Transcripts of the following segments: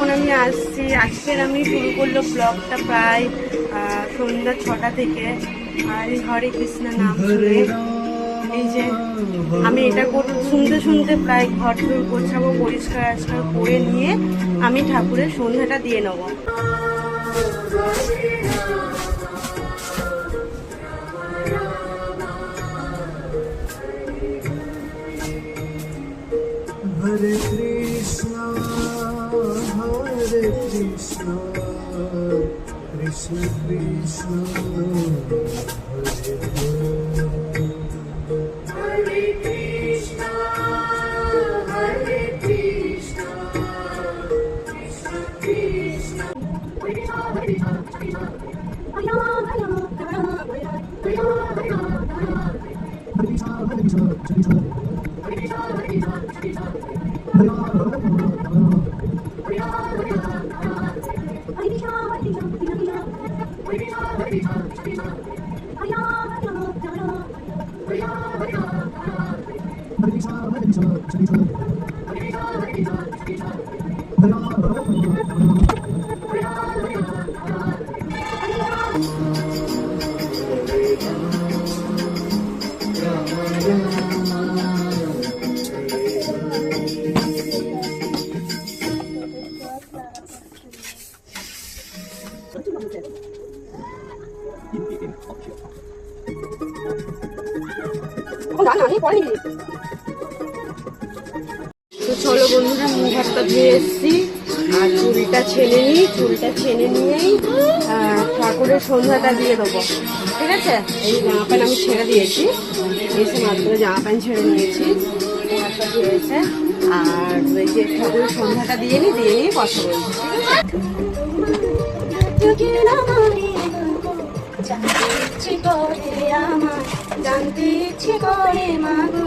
এখন আমি আসছি, আজকের আমি শুরু করলো ব্লগটা প্রায় সন্ধ্যা 6টা থেকে। আর এই হরে কৃষ্ণ নাম শুনে এই যে আমি এটা শুনতে শুনতে প্রায় ঘর টর গোছাবো, পরিষ্কার আজকাল করে নিয়ে আমি ঠাকুরের সন্ধ্যাটা দিয়ে নেবো। হরে কৃষ্ণ কৃষ্ণ কৃষ্ণ হরে কৃষ্ণ হরে কৃষ্ণ কৃষ্ণ কৃষ্ণ তো চলো বন্ধুরা, মুখ হাতটা ধুয়ে এসছি আর চুলটা ছেড়ে নিই। চুলটা ছেড়ে নিয়েই ঠাকুরের সন্ধ্যাটা দিয়ে দেবো, ঠিক আছে? এই জামা প্যান্ট আমি ছেড়ে দিয়েছি, এসে মাত্র জামা প্যান্ট ছেড়ে নিয়েছি, হাতটা ধুয়েছে। আর ওই যে ঠাকুরের সন্ধ্যাটা দিয়ে নিয়ে কথা বলছি, ঠিক আছে? জানতে ইচ্ছে করে মাগো,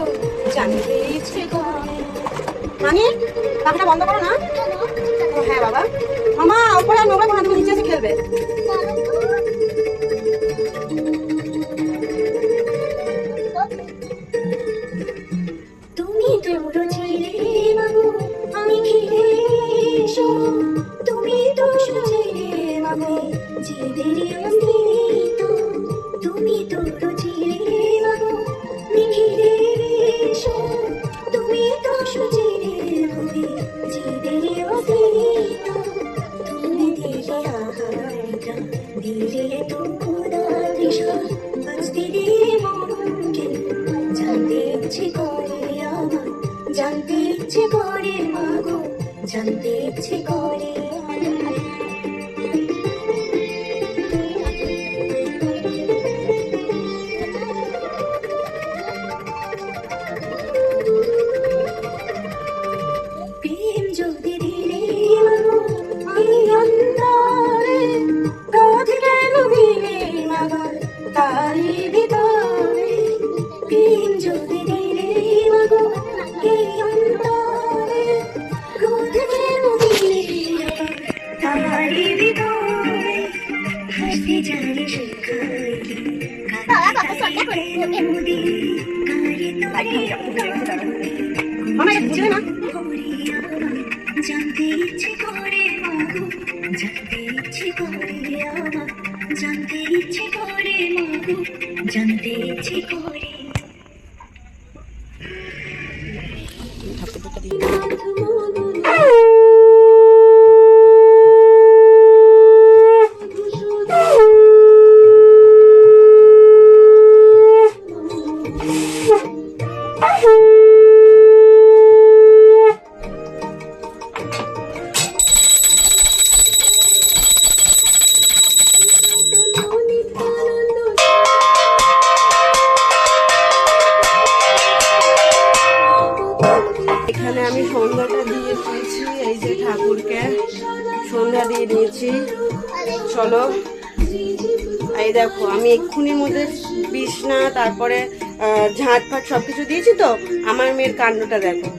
জানতে ইচ্ছে করে। মানে পাখাটা বন্ধ করো না। ও হ্যাঁ বাবা, মামা উপরে আর নোংরা কোনো তুমি নিচে এসে খেলবে। তুমি তো ছিলে মাগো, আমি ঘিরে এসো, তুমি তো ছিলে মাগো, জীবেরই অস্তিত্ব। তুমি তো ছিলে মাগো, আমি ঘিরে এসো, তুমি তো ছিলে মাগো, জীবেরই অস্তিত্ব। তুমি দিলে আহারটা, দিলে তোরা দিশা, বাঁচতে দিয়ে মনকে। জানতে ইচ্ছে করে আমার, জানতে ইচ্ছে করে মাগো, জানতে ইচ্ছে করে। প্রেম যদি দিলে মাগো আমি অন্তরে, ক্রোধ কেন দিলে মাগো তারি ভিতরে। প্রেম যদি দিলে মাগো এই অন্তরে, ক্রোধ কেন দিলে তারি ভিতরে। হাসতে জানি শেখাইলি জানতে ইচ্ছে করে মাগো, জানতে ইচ্ছে করে আমার, জানতে ইচ্ছে করে মাগো, জানতে ইচ্ছে করে। এখানে আমি সন্ধ্যাটা দিয়ে দিয়েছি, এই যে ঠাকুরকে সন্ধ্যা দিয়ে দিয়েছি। চলো, এই দেখো আমি এক্ষুনির মধ্যে বিছনা, তারপরে ঝাঁট ফাট সবকিছু দিয়েছি। তো আমার মেয়ের কাণ্ডটা দেখো,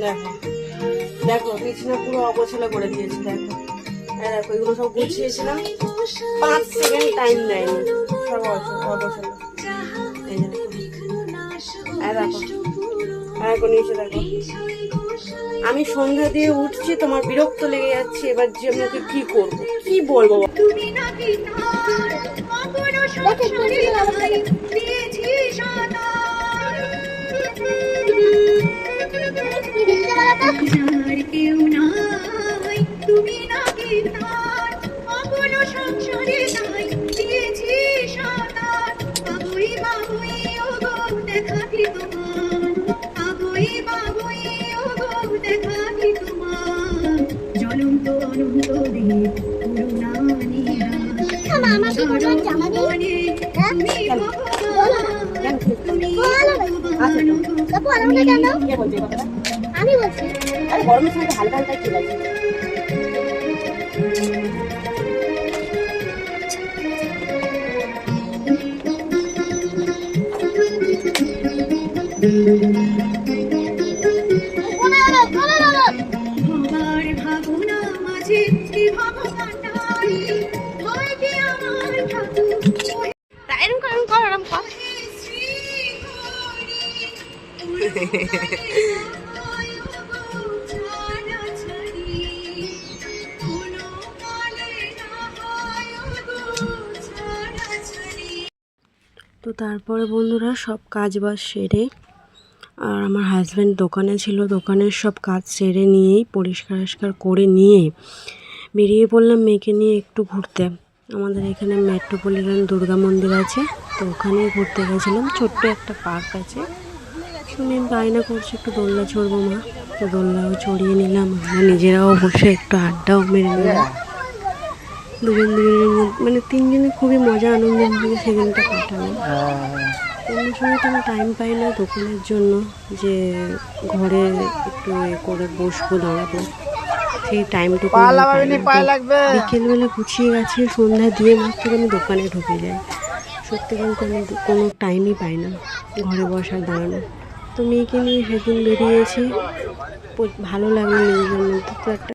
দেখো দেখো বিছনা পুরো অগোছালো করে দিয়েছি। দেখো দেখো এগুলো সব গুছিয়েছিলাম, 5 সেকেন্ড টাইম দেয়নি, সব অগোছালো। এই দেখো, দেখো নিচে দেখো আমি সন্ধ্যা দিয়ে উঠছি, তোমার বিরক্ত লেগে যাচ্ছে, এবার যে আমি ওকে কি করব, কি বলবো? তুমি নাকি তার অপর সংসারে নাই দিয়েছি সাঁতার। যার কেউ নাই তুমি নাকি তার অপর সংসারে নাই দিয়েছি সাঁতার। বাবুই বাবুই ওগো দেখা কি তোমার, বাবুই বাবুই ওগো দেখা কি তোমার। জ্বলন্ত অনন্ত দেব করুণা নিরাশ জগৎ তুমি ভগবান, তুমি ভগবান ওগো। কে বলছে এই কথাটা? আমি বলছি আরে গরমের সময় তো হালকা হালকা ঠিক আছে। ভবার ভাবনা মাঝে বিভব কাটাই, হয় কি আমার ঠাকুর তা এরকম কর, এরকম কর, এরকম কর। শ্রী হরি ছাড়া ছাড়ি কোনো কালে না হয় ছাড়া ছাড়ি। তো তারপরে বন্ধুরা সব কাজ বাজ সেরে, আর আমার হাজব্যান্ড দোকানে ছিল, দোকানের সব কাজ সেরে নিয়েই পরিষ্কার করে নিয়ে বেরিয়ে পড়লাম মেয়েকে নিয়ে একটু ঘুরতে। আমাদের এখানে মেট্রোপলিটন দুর্গা মন্দির আছে, তো ওখানেই ঘুরতে গেছিলাম। ছোট্ট একটা পার্ক আছে, শুনে বায়না করছে একটু দোলনা চড়বো মা, তো দোলনাও চড়িয়ে নিলাম। আমরা নিজেরাও বসে একটু আড্ডাও মেরে নিলাম। দুজনের মধ্যে মানে তিনজনে খুবই মজা আনন্দের মধ্যে সেদিনটা কাটালাম। অন্য সময় তো আমি টাইম পাই না দোকানের জন্য, যে ঘরে একটু করে বসবো, দাঁড়াবো, সেই টাইমটুকু বিকেলবেলা গুছিয়ে গেছি, সন্ধ্যা দিয়ে মাত্র আমি দোকানে ঢুকে যাই। সত্যি বলতে আমি কোনো টাইমই পাই না ঘরে বসার, দাঁড়ানো। তো মেয়েকে নিয়ে সেদিন বেরিয়েছি, ভালো লাগলো নিজের মধ্যে তো একটা